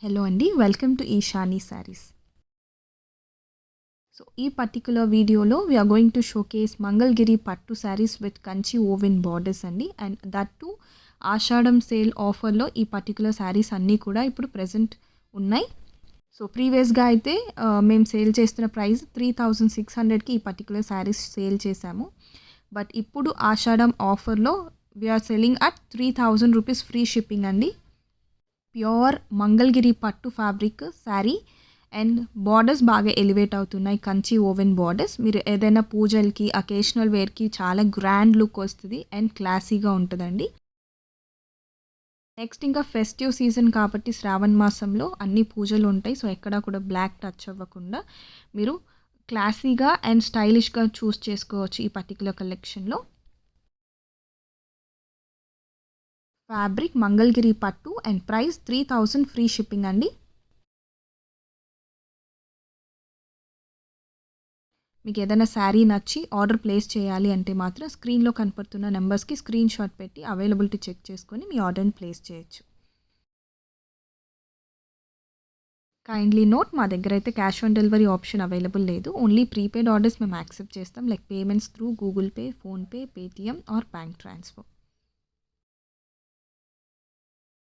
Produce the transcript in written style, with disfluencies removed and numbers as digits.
Hello అండి, welcome to Eshani sarees. So ఈ particular వీడియోలో we are going to showcase Mangalagiri pattu sarees with Kanchi woven borders అండి. And that too Ashadam sale ఆఫర్లో ఈ పర్టిక్యులర్ శారీస్ అన్నీ కూడా ఇప్పుడు ప్రజెంట్ ఉన్నాయి. సో ప్రీవియస్గా అయితే మేము సేల్ చేస్తున్న ప్రైస్ 3600కి ఈ పర్టిక్యులర్ శారీస్ సేల్ చేశాము. బట్ ఇప్పుడు ఆషాఢం ఆఫర్లో we are selling at 3000 rupees free shipping అండి. ప్యూర్ మంగళగిరి పట్టు ఫ్యాబ్రిక్ శారీ అండ్ బార్డర్స్ బాగా ఎలివేట్ అవుతున్నాయి. కంచి ఓవెన్ బార్డర్స్ మీరు ఏదైనా పూజలకి అకేషనల్ వేర్కి చాలా గ్రాండ్ లుక్ వస్తుంది అండ్ క్లాసీగా ఉంటుందండి. నెక్స్ట్ ఇంకా ఫెస్టివ్ సీజన్ కాబట్టి శ్రావణ మాసంలో అన్ని పూజలు ఉంటాయి. సో ఎక్కడా కూడా బ్లాక్ టచ్ అవ్వకుండా మీరు క్లాసీగా అండ్ స్టైలిష్గా చూస్ చేసుకోవచ్చు ఈ పర్టికులర్ కలెక్షన్లో. ఫ్యాబ్రిక్ మంగళగిరి పట్టు అండ్ ప్రైస్ 3000 ఫ్రీ షిప్పింగ్ అండి. మీకు ఏదైనా శారీ నచ్చి ఆర్డర్ ప్లేస్ చేయాలి అంటే మాత్రం స్క్రీన్లో కనపడుతున్న నెంబర్స్కి స్క్రీన్ షాట్ పెట్టి అవైలబిలిటీ చెక్ చేసుకొని మీ ఆర్డర్ని ప్లేస్ చేయొచ్చు. కైండ్లీ నోట్, మా దగ్గర అయితే cash on delivery option available లేదు. ఓన్లీ ప్రీపెయిడ్ ఆర్డర్స్ మేము యాక్సెప్ట్ చేస్తాం, like payments through Google pay, PhonePe, Paytm or bank transfer.